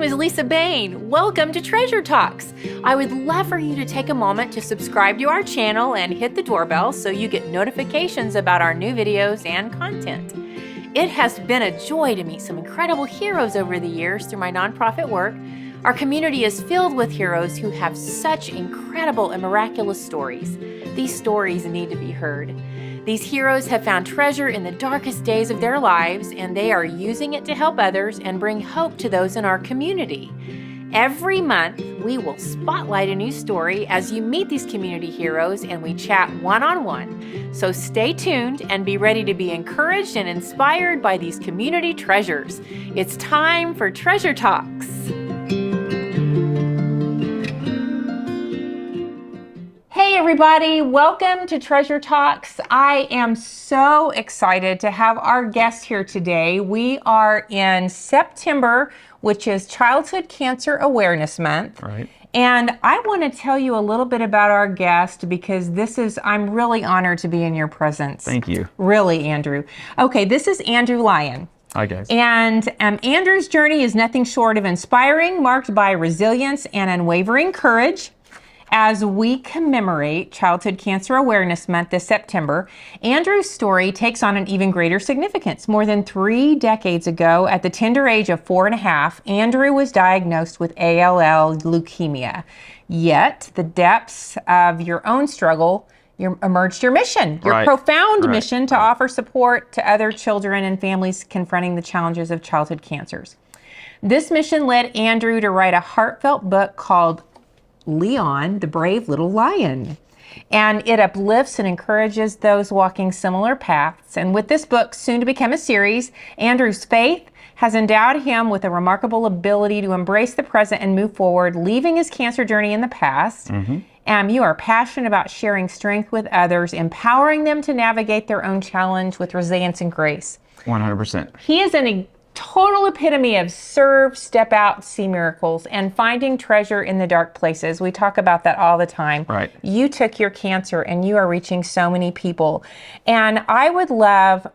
is Lisa Bain. Welcome to Treasure Talks. I would love for you to take a moment to subscribe to our channel and hit the doorbell so you get notifications about our new videos and content. It has been a joy to meet some incredible heroes over the years through my nonprofit work. Our community is filled with heroes who have such incredible and miraculous stories. These stories need to be heard. These heroes have found treasure in the darkest days of their lives, and they are using it to help others and bring hope to those in our community. Every month, we will spotlight a new story as you meet these community heroes and we chat one-on-one. So stay tuned and be ready to be encouraged and inspired by these community treasures. It's time for Treasure Talks. Hey everybody, welcome to Treasure Talks. I am so excited to have our guest here today. We are in September, which is Childhood Cancer Awareness Month. Right. And I want to tell you a little bit about our guest because I'm really honored to be in your presence. Thank you. Really, Andrew. Okay, this is Andrew Lyon. Hi, guys. And Andrew's journey is nothing short of inspiring, marked by resilience and unwavering courage. As we commemorate Childhood Cancer Awareness Month this September, Andrew's story takes on an even greater significance. More than 3 decades ago, at the tender age of 4.5, Andrew was diagnosed with ALL leukemia. Yet, the depths of your own struggle emerged your mission, your profound mission to offer support to other children and families confronting the challenges of childhood cancers. This mission led Andrew to write a heartfelt book called Leon, the Brave Little Lion. And it uplifts and encourages those walking similar paths. And with this book, soon to become a series, Andrew's faith has endowed him with a remarkable ability to embrace the present and move forward, leaving his cancer journey in the past. And you are passionate about sharing strength with others, empowering them to navigate their own challenge with resilience and grace. 100%. He is a total epitome of serve, step out, see miracles, and finding treasure in the dark places. We talk about that all the time. Right. You took your cancer and you are reaching so many people. And I would love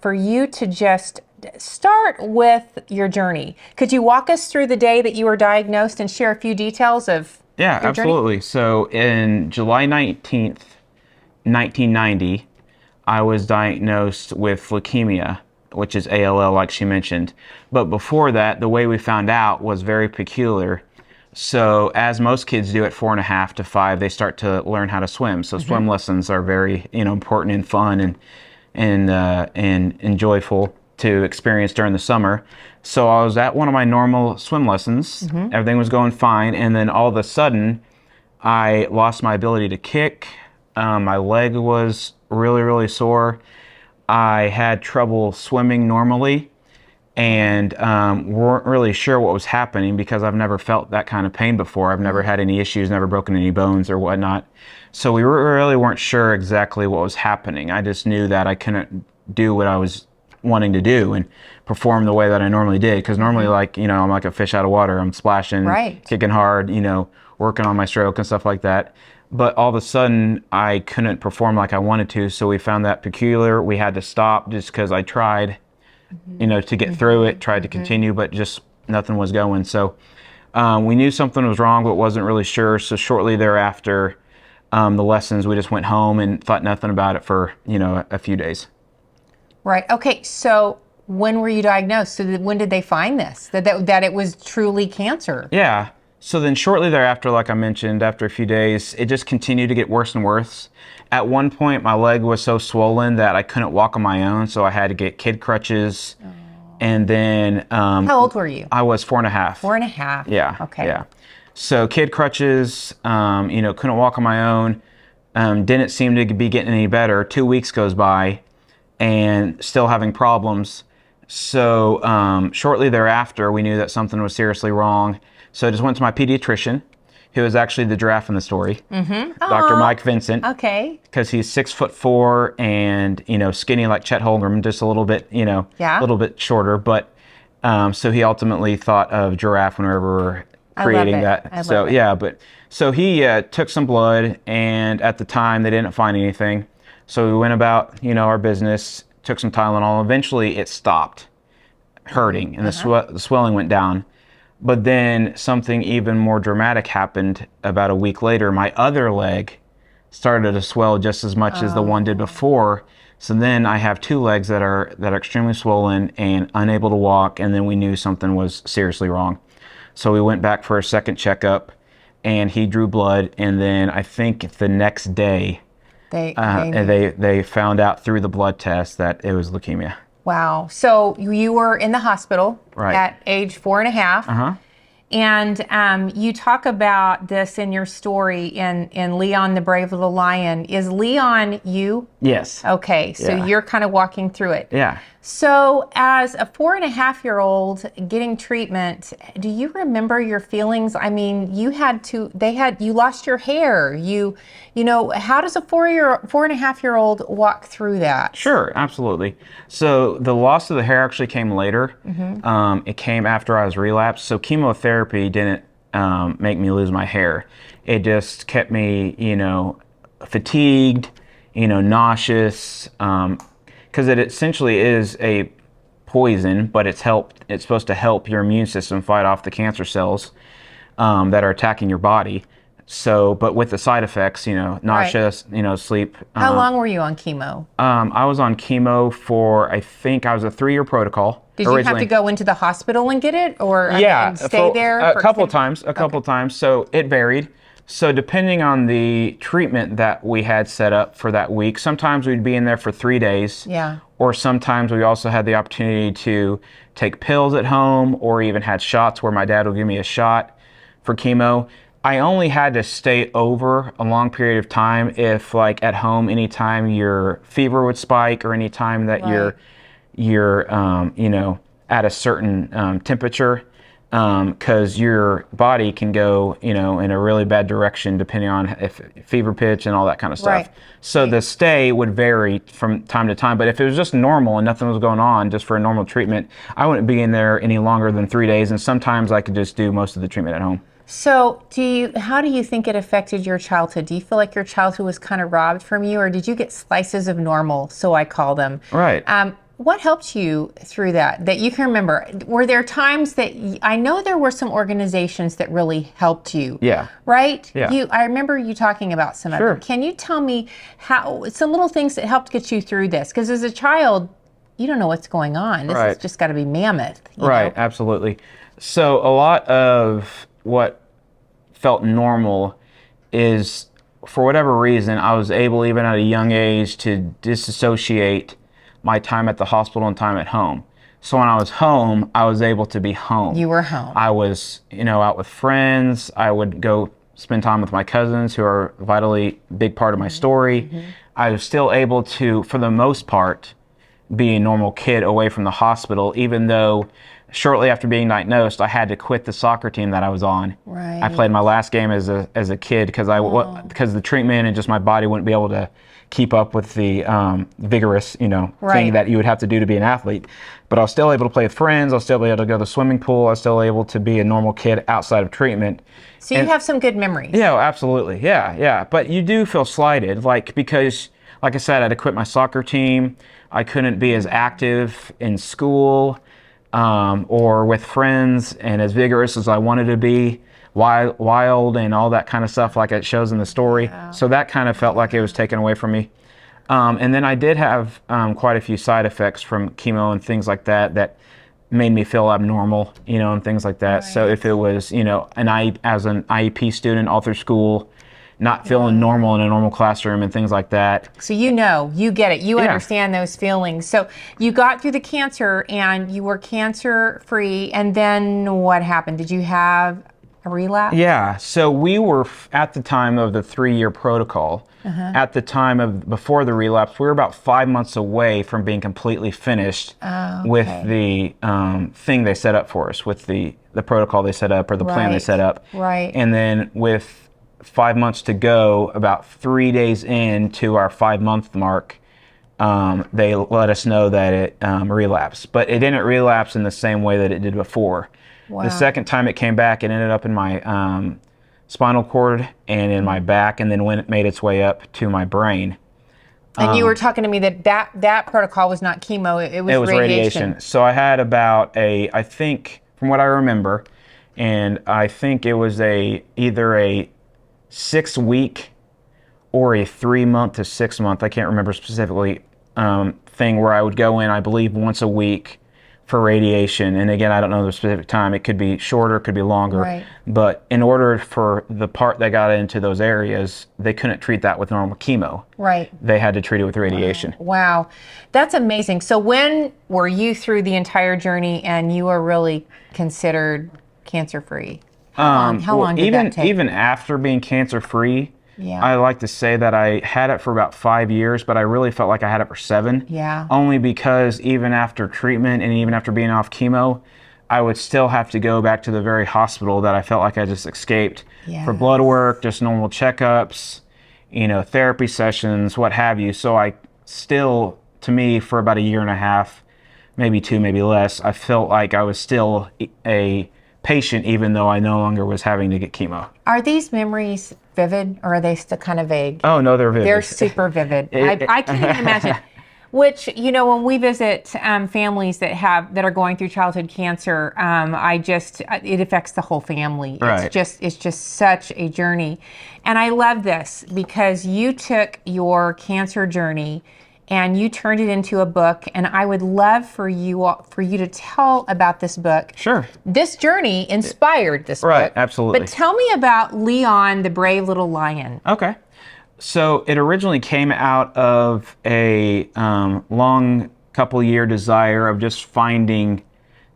for you to just start with your journey. Could you walk us through the day that you were diagnosed and share a few details of your absolutely. journey? So in July 19th, 1990, I was diagnosed with leukemia, which is ALL, like she mentioned. But before that, the way we found out was very peculiar. So as most kids do at 4.5 to 5, they start to learn how to swim. So swim lessons are very, important and fun and joyful to experience during the summer. So I was at one of my normal swim lessons. Everything was going fine. And then all of a sudden, I lost my ability to kick. My leg was really, really sore. I had trouble swimming normally and weren't really sure what was happening because I've never felt that kind of pain before. I've never had any issues, never broken any bones or whatnot. So we really weren't sure exactly what was happening. I just knew that I couldn't do what I was wanting to do and perform the way that I normally did. Because normally, I'm like a fish out of water. I'm splashing, kicking hard, working on my stroke and stuff like that. But all of a sudden, I couldn't perform like I wanted to, so we found that peculiar. We had to stop just because I tried, to get through it, tried to continue, but just nothing was going. So we knew something was wrong, but wasn't really sure. So shortly thereafter, the lessons, we just went home and thought nothing about it for, a few days. Right. Okay. So when were you diagnosed? So when did they find this, that it was truly cancer? Yeah. So then shortly thereafter, like I mentioned, after a few days, it just continued to get worse and worse. At one point, my leg was so swollen that I couldn't walk on my own, so I had to get kid crutches. And then... how old were you? I was 4.5. 4.5? Yeah. Okay. Yeah. So kid crutches, couldn't walk on my own, didn't seem to be getting any better. 2 weeks goes by and still having problems. So shortly thereafter, we knew that something was seriously wrong. So I just went to my pediatrician, who is actually the giraffe in the story, Dr. Mike Vincent. Okay. Because he's 6'4" and skinny like Chet Holmgren, just a little bit, a little bit shorter. But so he ultimately thought of giraffe whenever we were creating that. So he took some blood, and at the time they didn't find anything. So we went about our business, took some Tylenol. Eventually it stopped hurting, and the swelling went down. But then something even more dramatic happened about a week later. My other leg started to swell just as much as the one did before. So then I have two legs that are extremely swollen and unable to walk, and then we knew something was seriously wrong. So we went back for a second checkup, and he drew blood, and then I think the next day they found out through the blood test that it was leukemia. Wow. So you were in the hospital Right. at age 4.5. And you talk about this in your story in Leon, the Brave Little Lion. Is Leon you? Yes. Okay, so Yeah. you're kind of walking through it. Yeah. So as a 4.5-year-old getting treatment, do you remember your feelings? I mean, you lost your hair. You know, how does a 4.5-year-old walk through that? Sure, absolutely. So the loss of the hair actually came later. It came after I was relapsed. So chemotherapy didn't make me lose my hair. It just kept me, fatigued, nauseous, because it essentially is a poison, but it's supposed to help your immune system fight off the cancer cells that are attacking your body. So, but with the side effects, nauseous, sleep. How long were you on chemo? I was on chemo for, I think I was a 3-year protocol. Did you have to go into the hospital and get it, or and stay there? A couple times. So it varied. So depending on the treatment that we had set up for that week, sometimes we'd be in there for 3 days. Yeah. Or sometimes we also had the opportunity to take pills at home, or even had shots where my dad would give me a shot for chemo. I only had to stay over a long period of time if, like, at home, anytime your fever would spike, or anytime that you're at a certain temperature, because your body can go, in a really bad direction depending on if fever pitch and all that kind of stuff. Right. So the stay would vary from time to time. But if it was just normal and nothing was going on, just for a normal treatment, I wouldn't be in there any longer than 3 days. And sometimes I could just do most of the treatment at home. So how do you think it affected your childhood? Do you feel like your childhood was kind of robbed from you, or did you get slices of normal, so I call them? Right. What helped you through that you can remember? Were there times that I know there were some organizations that really helped you? Yeah. Right? Yeah. I remember you talking about some of Sure. them. Can you tell me some little things that helped get you through this? Because as a child, you don't know what's going on. This has just got to be mammoth. You know? Absolutely. So a lot of what felt normal is, for whatever reason, I was able, even at a young age, to disassociate my time at the hospital and time at home. So when I was home, I was able to be home. You were home. I was, out with friends. I would go spend time with my cousins, who are a vitally big part of my story. I was still able to, for the most part, be a normal kid away from the hospital, even though shortly after being diagnosed, I had to quit the soccer team that I was on. Right. I played my last game as a kid because the treatment and just my body wouldn't be able to keep up with the vigorous, thing that you would have to do to be an athlete. But I was still able to play with friends. I was still able to go to the swimming pool. I was still able to be a normal kid outside of treatment. So you have some good memories. Yeah, absolutely. Yeah. But you do feel slighted, because, like I said, I had to quit my soccer team. I couldn't be as active in school or with friends and as vigorous as I wanted to be, wild and all that kind of stuff, like it shows in the story. Yeah. So that kind of felt like it was taken away from me. And then I did have quite a few side effects from chemo and things like that made me feel abnormal, and things like that. Right. So if it was, as an IEP student all through school, not feeling normal in a normal classroom and things like that. So you get it. You understand those feelings. So you got through the cancer and you were cancer free. And then what happened? Did you have a relapse? Yeah. So we were at the time of the 3-year protocol. At the time before the relapse, we were about 5 months away from being completely finished with the thing they set up for us, with the protocol they set up, or the plan they set up. Right. And then with 5 months to go, about 3 days into our 5-month mark, they let us know that it relapsed. But it didn't relapse in the same way that it did before. Wow. The second time it came back, it ended up in my spinal cord and in my back, and then when it made its way up to my brain. And you were talking to me that protocol was not chemo, it was radiation. So I had about I think, from what I remember, and I think it was either a 6-week or a 3-month to 6-month, I can't remember specifically, thing where I would go in, I believe, once a week for radiation. And again, I don't know the specific time. It could be shorter, it could be longer. Right. But in order for the part that got into those areas, they couldn't treat that with normal chemo. Right. They had to treat it with radiation. Wow. That's amazing. So when were you through the entire journey and you were really considered cancer-free? How long did that take? Even after being cancer-free, Yeah. I like to say that I had it for about 5 years, but I really felt like I had it for 7. Yeah. Only because even after treatment and even after being off chemo, I would still have to go back to the very hospital that I felt like I just escaped for blood work, just normal checkups, therapy sessions, what have you. So I still, to me, for about a year and a half, maybe 2, maybe less, I felt like I was still a patient, even though I no longer was having to get chemo. Are these memories vivid or are they still kind of vague? Oh, no, they're vivid. They're super vivid. I can't even imagine. Which, when we visit families that are going through childhood cancer, it affects the whole family. Right. It's just such a journey. And I love this because you took your cancer journey and you turned it into a book, and I would love for you to tell about this book. Sure. This journey inspired this book. Right, absolutely. But tell me about Leon, the brave little lion. Okay. So it originally came out of a long couple-year desire of just finding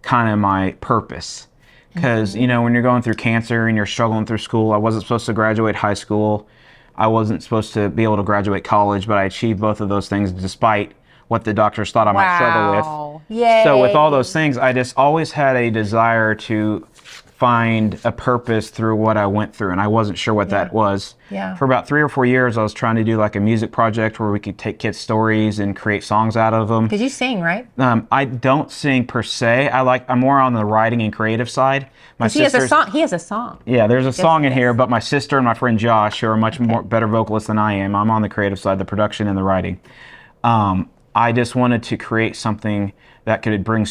kind of my purpose. Because, when you're going through cancer and you're struggling through school, I wasn't supposed to graduate high school. I wasn't supposed to be able to graduate college, but I achieved both of those things despite what the doctors thought I might struggle with. Yay. So with all those things, I just always had a desire to find a purpose through what I went through, and I wasn't sure what that was. Yeah. For about 3 or 4 years, I was trying to do like a music project where we could take kids' stories and create songs out of them. Because you sing, right? I don't sing per se. I'm more on the writing and creative side. He has a song. He has a song. Yeah, there's a song in here, but my sister and my friend Josh, who are much more better vocalists than I am, I'm on the creative side, the production and the writing. I just wanted to create something that could bring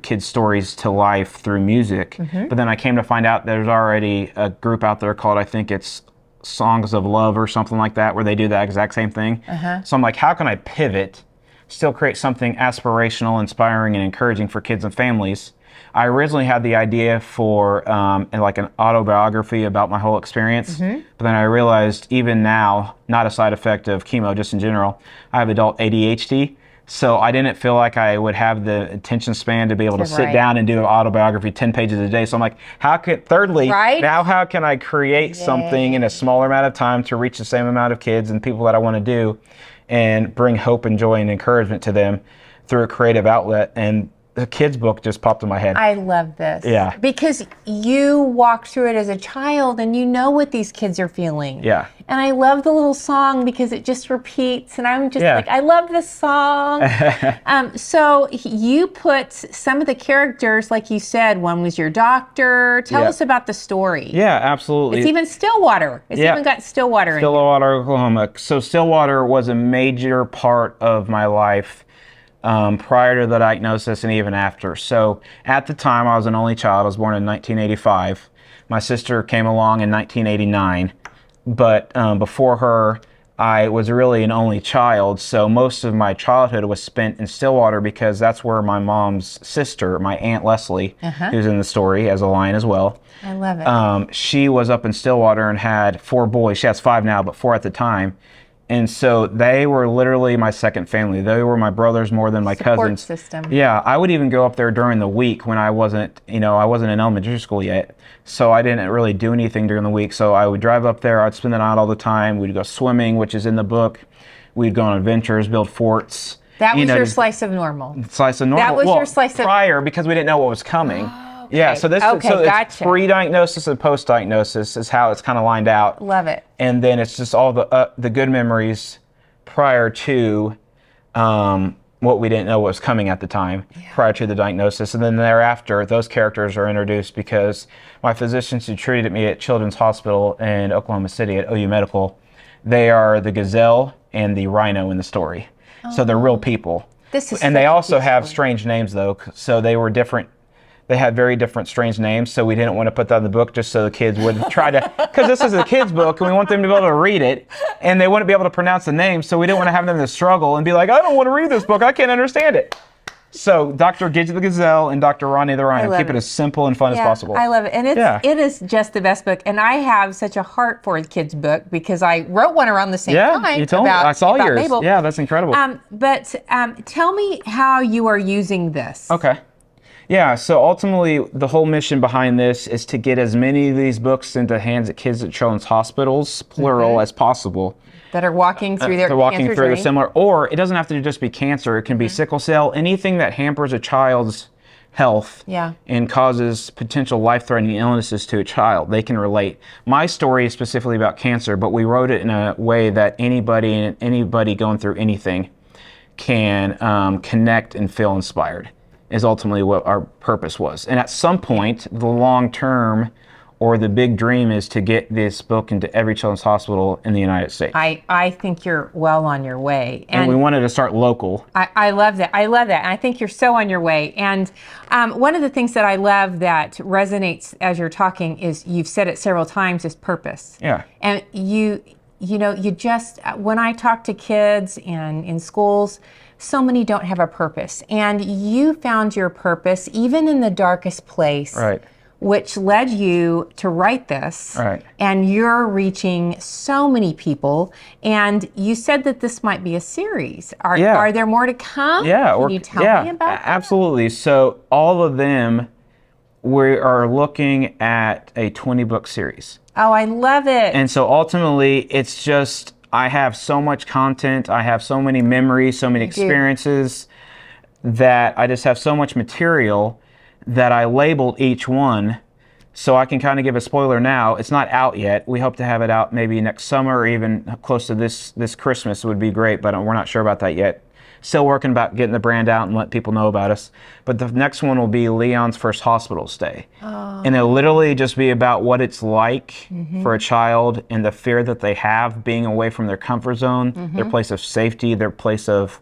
kids' stories to life through music. But then I came to find out there's already a group out there called, I think it's Songs of Love or something like that, where they do the exact same thing. So I'm like, how can I pivot, still create something aspirational, inspiring, and encouraging for kids and families? I originally had the idea for like an autobiography about my whole experience, but then I realized even now, not a side effect of chemo, just in general, I have adult ADHD. So I didn't feel like I would have the attention span to be able to sit down and do an autobiography 10 pages a day. So I'm like, how can I create something in a smaller amount of time to reach the same amount of kids and people that I want to do and bring hope and joy and encouragement to them through a creative outlet? And the kids book just popped in my head. I love this. Yeah. Because you walked through it as a child and you know what these kids are feeling. Yeah. And I love the little song because it just repeats and I'm just like, I love this song. So you put some of the characters, like you said, one was your doctor. Tell us about the story. Yeah, absolutely. It's even Stillwater. It's even got Stillwater in it. Stillwater, Oklahoma. So Stillwater was a major part of my life. Prior to the diagnosis and even after. So at the time, I was an only child. I was born in 1985. My sister came along in 1989. But before her, I was really an only child. So most of my childhood was spent in Stillwater because that's where my mom's sister, my Aunt Leslie, who's in the story as a lion as well. I love it. She was up in Stillwater and had 4 boys. She has 5 now, but 4 at the time. And so they were literally my second family. They were my brothers more than my cousins. Support system. Yeah, I would even go up there during the week when I wasn't in elementary school yet. So I didn't really do anything during the week. So I would drive up there. I'd spend the night all the time. We'd go swimming, which is in the book. We'd go on adventures, build forts. That was your slice of normal. Slice of normal. That was your slice of prior because we didn't know what was coming. Okay. Yeah, so gotcha. It's pre-diagnosis and post-diagnosis is how it's kind of lined out. Love it. And then it's just all the good memories prior to what we didn't know was coming at the time, prior to the diagnosis. And then thereafter, those characters are introduced because my physicians who treated me at Children's Hospital in Oklahoma City at OU Medical, they are the gazelle and the rhino in the story. So they're real people. This is and they also have strange names though. So they were different they had very different strange names, so we didn't want to put that in the book just so the kids wouldn't try to, because this is a kid's book and we want them to be able to read it, and they wouldn't be able to pronounce the names, so we didn't want to have them to struggle and be like, I don't want to read this book, I can't understand it. So Dr. Gidget the Gazelle and Dr. Ronnie the Rhino, keep it as simple and fun as possible. I love it. And it is just the best book. And I have such a heart for the kids' book because I wrote one around the same time. Yeah, you told me. I saw yours. Mabel. Yeah, that's incredible. But tell me how you are using this. Okay. Yeah, so ultimately the whole mission behind this is to get as many of these books into the hands of kids at children's hospitals, plural, as possible. That are walking through their cancer journey. Similar, or it doesn't have to just be cancer. It can be sickle cell, anything that hampers a child's health and causes potential life-threatening illnesses to a child. They can relate. My story is specifically about cancer, but we wrote it in a way that anybody going through anything can connect and feel inspired, is ultimately what our purpose was. And at some point, the long term or the big dream is to get this book into every children's hospital in the United States. I think you're well on your way. And we wanted to start local. I love that. I love that. And I think you're so on your way. And one of the things that I love that resonates as you're talking is, you've said it several times, is purpose. Yeah. And you just, when I talk to kids and in schools, so many don't have a purpose. And you found your purpose even in the darkest place. Right. Which led you to write this. Right. And you're reaching so many people. And you said that this might be a series. Are there more to come? Yeah. Can you tell me about that? Absolutely. So all of them, we are looking at a 20-book series. Oh, I love it. And so ultimately, it's just, I have so much content. I have so many memories, so many experiences, that I just have so much material that I labeled each one, so I can kind of give a spoiler now. It's not out yet. We hope to have it out maybe next summer, or even close to this Christmas would be great, but we're not sure about that yet. Still working about getting the brand out and let people know about us. But the next one will be Leon's first hospital stay. Oh. And it'll literally just be about what it's like for a child and the fear that they have being away from their comfort zone, their place of safety, their place of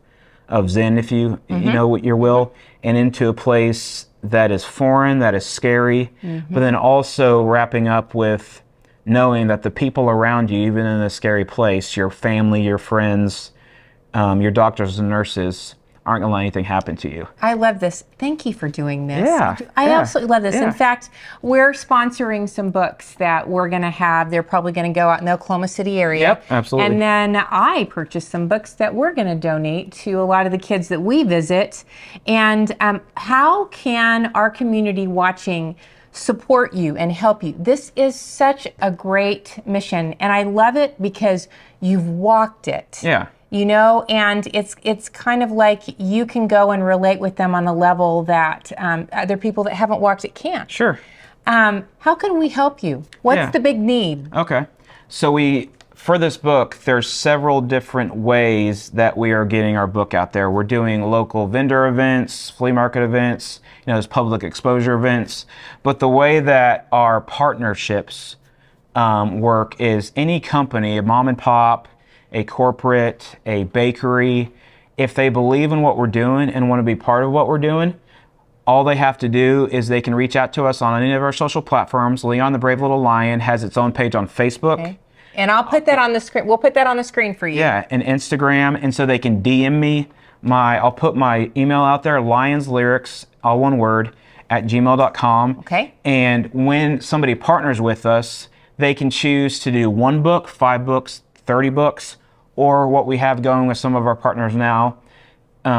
zen, if you know what your will, and into a place that is foreign, that is scary, but then also wrapping up with knowing that the people around you, even in a scary place, your family, your friends, your doctors and nurses, aren't going to let anything happen to you. I love this. Thank you for doing this. Yeah, I absolutely love this. In fact, we're sponsoring some books that we're going to have. They're probably going to go out in the Oklahoma City area. Yep, absolutely. And then I purchased some books that we're going to donate to a lot of the kids that we visit. And how can our community watching support you and help you? This is such a great mission, and I love it because you've walked it. Yeah. And it's kind of like you can go and relate with them on a level that other people that haven't walked it can't. Sure. How can we help you? What's the big need? Okay. So for this book, there's several different ways that we are getting our book out there. We're doing local vendor events, flea market events, there's public exposure events. But the way that our partnerships work is any company, a mom and pop, a corporate, a bakery, if they believe in what we're doing and want to be part of what we're doing, all they have to do is they can reach out to us on any of our social platforms. Leon the Brave Little Lion has its own page on Facebook. Okay. And I'll put that on the screen. We'll put that on the screen for you. Yeah, and Instagram. And so they can DM me. I'll put my email out there, lionslyrics, all one word, @gmail.com. Okay. And when somebody partners with us, they can choose to do 1 book, 5 books, 30 books, or what we have going with some of our partners now.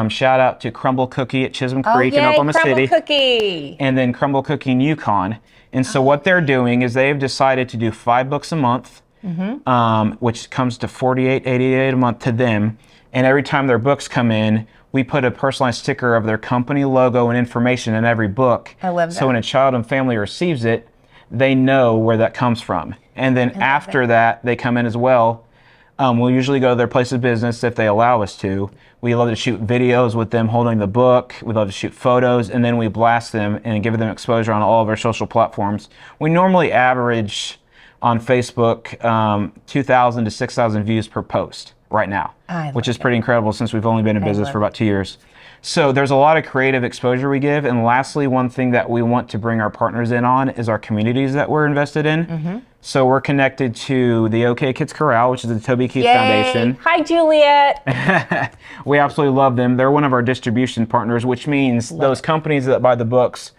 Shout out to Crumble Cookie at Chisholm Creek in Oklahoma City. Crumble Cookie. And then Crumble Cookie in Yukon. And so what they're doing is they've decided to do 5 books a month, which comes to $48.88 a month to them. And every time their books come in, we put a personalized sticker of their company logo and information in every book. I love that. So when a child and family receives it, they know where that comes from. And then after that, they come in as well. We'll usually go to their place of business if they allow us to. We love to shoot videos with them holding the book. We love to shoot photos, and then we blast them and give them exposure on all of our social platforms. We normally average on Facebook 2,000 to 6,000 views per post right now, which is pretty incredible since we've only been in business for about 2 years. So there's a lot of creative exposure we give. And lastly, one thing that we want to bring our partners in on is our communities that we're invested in. So we're connected to the OK Kids Corral, which is the Toby Keith Foundation. Hi, Juliet. We absolutely love them. They're one of our distribution partners, which means those companies that buy the books,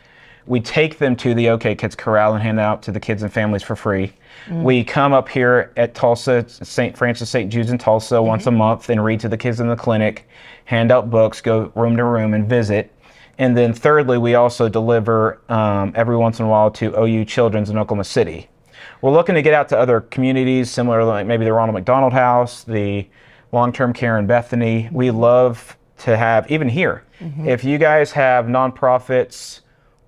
we take them to the OK Kids Corral and hand out to the kids and families for free. We come up here at Tulsa, St. Francis St. Jude's in Tulsa once a month and read to the kids in the clinic, hand out books, go room to room and visit. And then thirdly, we also deliver every once in a while to OU Children's in Oklahoma City. We're looking to get out to other communities, similar to like maybe the Ronald McDonald House, the long-term care in Bethany. We love to have, even here, if you guys have nonprofits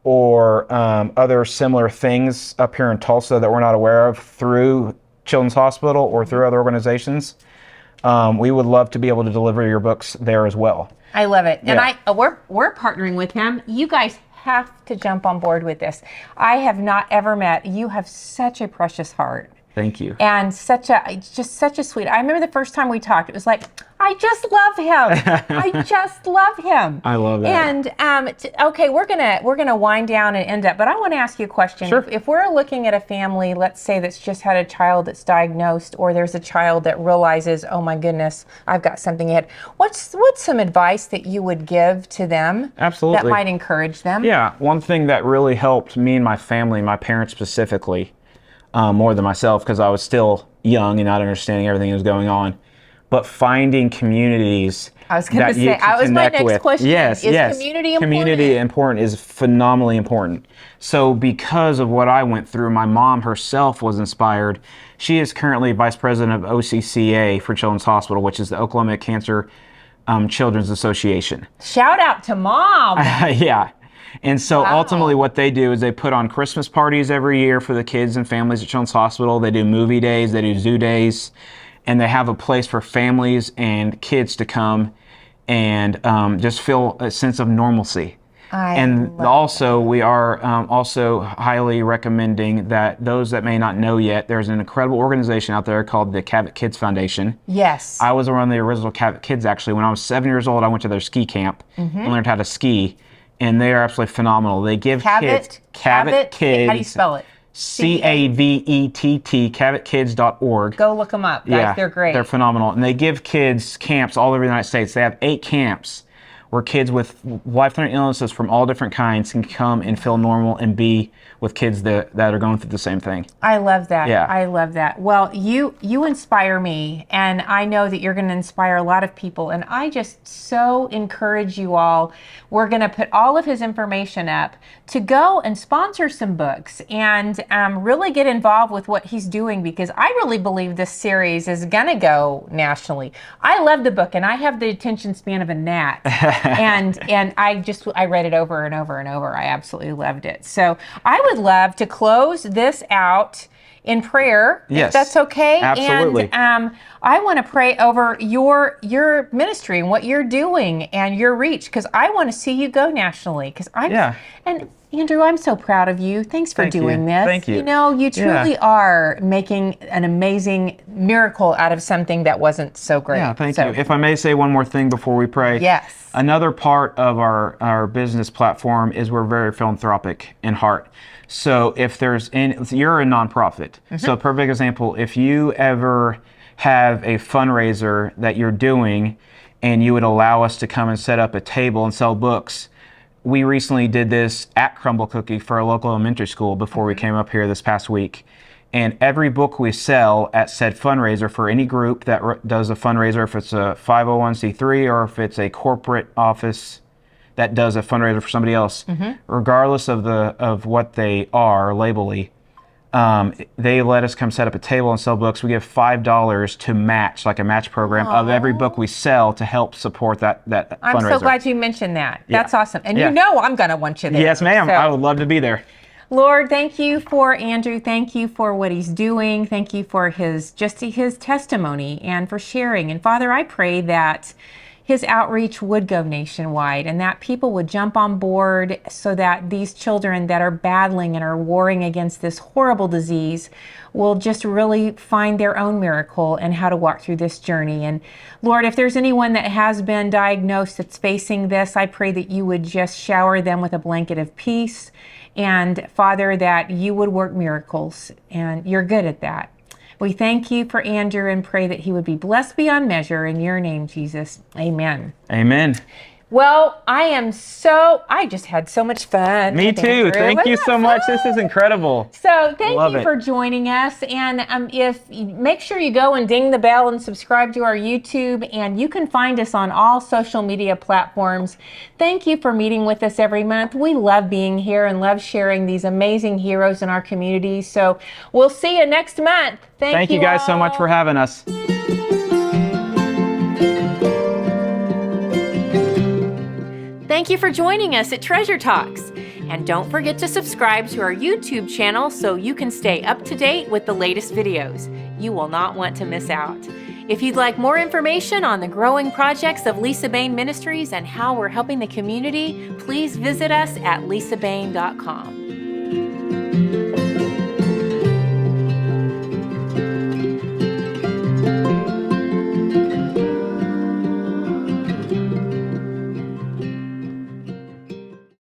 or other similar things up here in Tulsa that we're not aware of through Children's Hospital or through other organizations, we would love to be able to deliver your books there as well. I love it. Yeah. And we're partnering with him. You guys have to jump on board with this. I have not ever met, you have such a precious heart. Thank you. And such a sweet. I remember the first time we talked, it was like, I just love him. I just love him. I love that. And okay, we're gonna wind down and end up. But I want to ask you a question. Sure. If we're looking at a family, let's say that's just had a child that's diagnosed, or there's a child that realizes, oh my goodness, I've got something ahead. What's some advice that you would give to them? Absolutely. That might encourage them. Yeah, one thing that really helped me and my family, my parents specifically, more than myself because I was still young and not understanding everything that was going on, but finding communities I was going to that you say, can was my connect next with. question. Yes, Is community important? Community important is phenomenally important. So because of what I went through, my mom herself was inspired. She is currently vice president of OCCA for Children's Hospital, which is the Oklahoma Cancer Children's Association. Shout out to Mom. Yeah. And so Wow. ultimately what they do is they put on Christmas parties every year for the kids and families at Children's Hospital. They do movie days, they do zoo days, and they have a place for families and kids to come and just feel a sense of normalcy. And also we are also highly recommending that those that may not know yet, there's an incredible organization out there called the Cabot Kids Foundation. Yes. I was one of the original Cabot Kids actually. When I was 7 years old, I went to their ski camp and learned how to ski. And they are absolutely phenomenal. They give kids, Cabot Kids. How do you spell it? CAVETT, CabotKids.org. Go look them up, guys. Yeah, They're great. They're phenomenal. And they give kids camps all over the United States. They have 8 camps where kids with life-threatening illnesses from all different kinds can come and feel normal and be with kids that are going through the same thing. I love that. Yeah. I love that. Well, you inspire me, and I know that you're going to inspire a lot of people, and I just so encourage you all. We're going to put all of his information up to go and sponsor some books and really get involved with what he's doing, because I really believe this series is going to go nationally. I love the book, and I have the attention span of a gnat. and I read it over and over and over. I absolutely loved it. So I would love to close this out in prayer, Yes, if that's okay. absolutely. And I want to pray over your ministry and what you're doing and your reach, because I want to see you go nationally. And Andrew, I'm so proud of you. Thanks for doing this. Thank you. You know, you truly are making an amazing miracle out of something that wasn't so great. Yeah, thank you. If I may say one more thing before we pray. Yes. Another part of our business platform is we're very philanthropic in heart. So if you're a nonprofit. So a perfect example, if you ever have a fundraiser that you're doing and you would allow us to come and set up a table and sell books. We recently did this at Crumble Cookie for a local elementary school before we came up here this past week. And every book we sell at said fundraiser for any group that does a fundraiser, if it's a 501c3 or if it's a corporate office that does a fundraiser for somebody else, regardless of what they are labelly, they let us come set up a table and sell books. We give $5 to match, like a match program of every book we sell to help support that fundraiser. I'm so glad you mentioned that. Yeah. That's awesome. And Yeah. you know I'm going to want you there. Yes, ma'am. So, I would love to be there. Lord, thank you for Andrew. Thank you for what he's doing. Thank you for his testimony and for sharing. And Father, I pray that his outreach would go nationwide and that people would jump on board so that these children that are battling and are warring against this horrible disease will just really find their own miracle and how to walk through this journey. And Lord, if there's anyone that has been diagnosed that's facing this, I pray that you would just shower them with a blanket of peace. And Father, that you would work miracles, and you're good at that. We thank you for Andrew and pray that he would be blessed beyond measure. In your name, Jesus. Amen. Amen. Well, I just had so much fun. Me too. Thank you so much. This is incredible. So thank you for joining us. And make sure you go and ding the bell and subscribe to our YouTube. And you can find us on all social media platforms. Thank you for meeting with us every month. We love being here and love sharing these amazing heroes in our community. So we'll see you next month. Thank you guys so much for having us. Thank you for joining us at Treasure Talks. And don't forget to subscribe to our YouTube channel so you can stay up to date with the latest videos. You will not want to miss out. If you'd like more information on the growing projects of Lisa Bain Ministries and how we're helping the community, please visit us at lisabain.com.